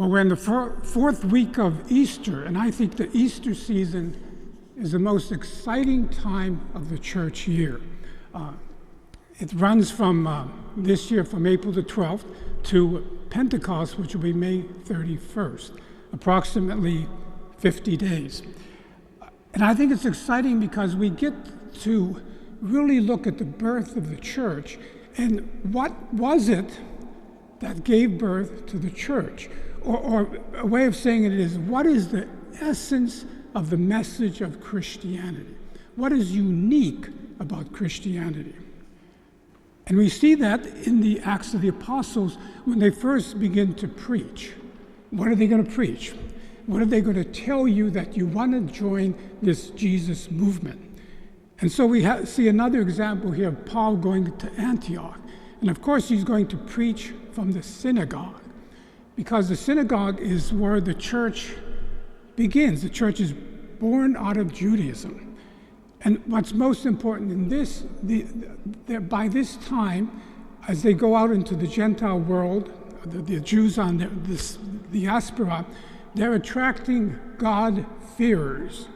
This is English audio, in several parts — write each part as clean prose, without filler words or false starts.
Well, we're in the fourth week of Easter, and I think the Easter season is the most exciting time of the church year. It runs from this year from April the 12th to Pentecost, which will be May 31st, approximately 50 days. And I think it's exciting because we get to really look at the birth of the church and what was it that gave birth to the church? Or a way of saying it is, what is the essence of the message of Christianity? What is unique about Christianity? And we see that in the Acts of the Apostles when they first begin to preach. What are they going to preach? What are they going to tell you that you want to join this Jesus movement? And so we see another example here of Paul going to Antioch. And of course, he's going to preach from the synagogue, because the synagogue is where the church begins. The church is born out of Judaism. And what's most important in this, by this time, as they go out into the Gentile world, the Jews on the diaspora, they're attracting God-fearers.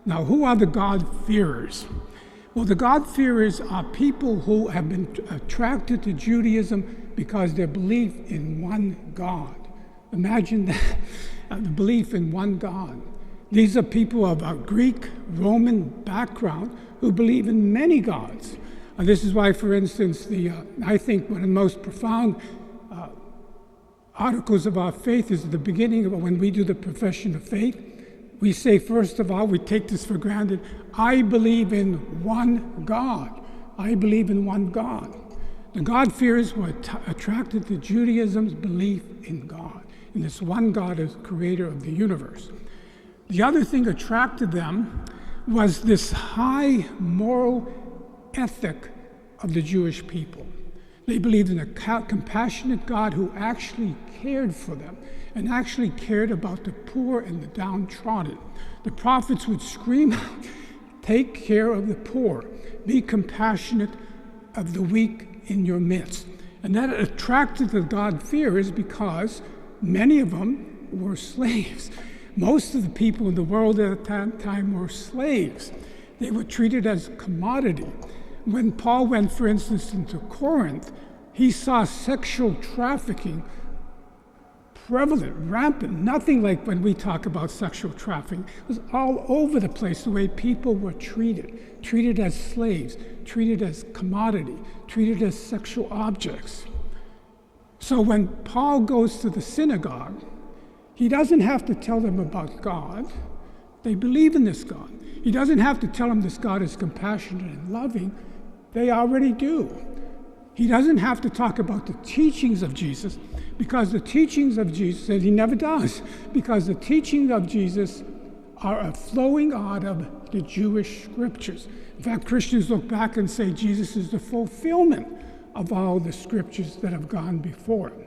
Now, who are the God-fearers? Well, the God-fearers are people who have been attracted to Judaism because they believe in one God. Imagine that, the belief in one God. These are people of a Greek, Roman background who believe in many gods. This is why, for instance, I think one of the most profound articles of our faith is at the beginning of when we do the profession of faith. We say, first of all, we take this for granted, I believe in one God. I believe in one God. The God-fearers were attracted to Judaism's belief in God, in this one God as creator of the universe. The other thing attracted them was this high moral ethic of the Jewish people. They believed in a compassionate God who actually cared for them and actually cared about the poor and the downtrodden. The prophets would scream out, take care of the poor, be compassionate of the weak in your midst. And that attracted the God-fearers because many of them were slaves. Most of the people in the world at that time were slaves. They were treated as a commodity. When Paul went, for instance, into Corinth, he saw sexual trafficking prevalent, rampant, nothing like when we talk about sexual trafficking. It was all over the place, the way people were treated as slaves, treated as commodity, treated as sexual objects. So when Paul goes to the synagogue, he doesn't have to tell them about God. They believe in this God. He doesn't have to tell them this God is compassionate and loving. They already do. He doesn't have to talk about the teachings of Jesus, because the teachings of Jesus, and he never does, because the teachings of Jesus are a flowing out of the Jewish scriptures. In fact, Christians look back and say Jesus is the fulfillment of all the scriptures that have gone before him.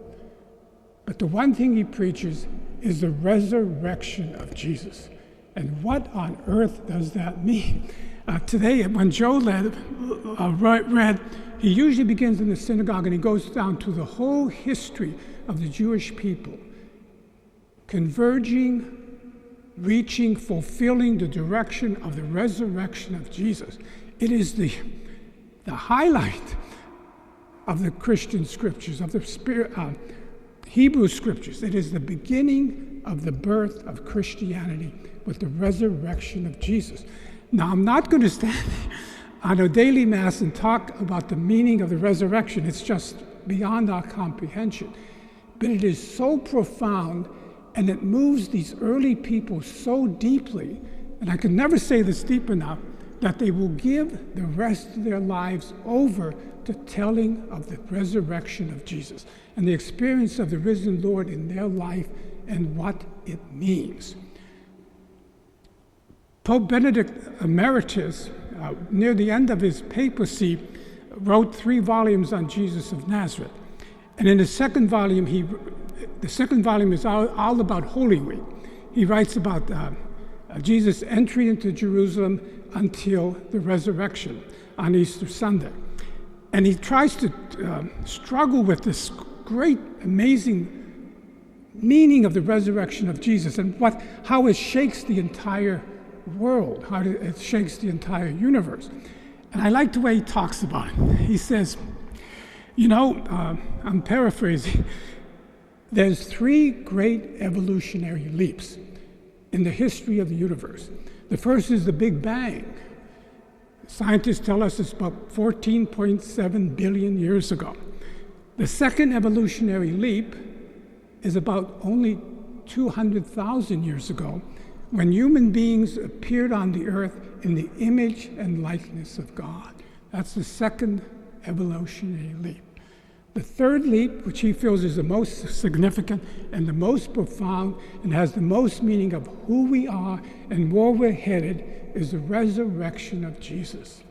But the one thing he preaches is the resurrection of Jesus. And what on earth does that mean? Today, when Joe read, he usually begins in the synagogue and he goes down to the whole history of the Jewish people, converging, reaching, fulfilling the direction of the resurrection of Jesus. It is the highlight of the Christian scriptures, of the Hebrew scriptures. It is the beginning of the birth of Christianity with the resurrection of Jesus. Now, I'm not going to stand on a daily mass and talk about the meaning of the resurrection. It's just beyond our comprehension. But it is so profound, and it moves these early people so deeply, and I can never say this deep enough, that they will give the rest of their lives over to telling of the resurrection of Jesus and the experience of the risen Lord in their life and what it means. Pope Benedict Emeritus, near the end of his papacy, wrote 3 volumes on Jesus of Nazareth. And in the second volume is all about Holy Week. He writes about Jesus' entry into Jerusalem until the resurrection on Easter Sunday. And he tries to struggle with this great, amazing meaning of the resurrection of Jesus and how it shakes the entire world, how it shakes the entire universe. And I like the way he talks about it. He says, I'm paraphrasing, there's 3 great evolutionary leaps in the history of the universe. The first is the Big Bang. Scientists tell us it's about 14.7 billion years ago. The second evolutionary leap is about only 200,000 years ago, when human beings appeared on the earth in the image and likeness of God. That's the second evolutionary leap. The third leap, which he feels is the most significant and the most profound and has the most meaning of who we are and where we're headed, is the resurrection of Jesus.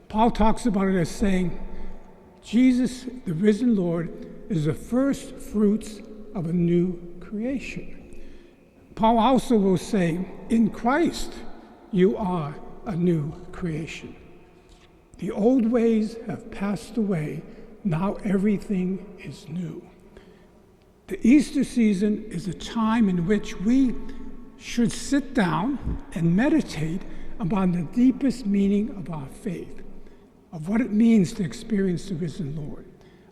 Paul talks about it as saying, Jesus, the risen Lord, is the first fruits of a new creation. Paul also will say, in Christ, you are a new creation. The old ways have passed away. Now everything is new. The Easter season is a time in which we should sit down and meditate upon the deepest meaning of our faith, of what it means to experience the risen Lord,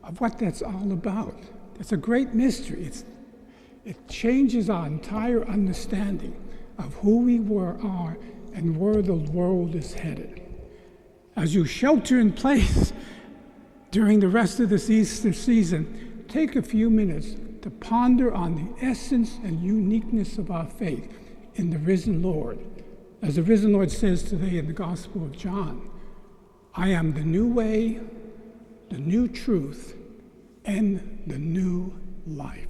of what that's all about. It's a great mystery. It changes our entire understanding of who we are and where the world is headed. As you shelter in place during the rest of this Easter season, take a few minutes to ponder on the essence and uniqueness of our faith in the risen Lord. As the risen Lord says today in the Gospel of John, I am the new way, the new truth, and the new life.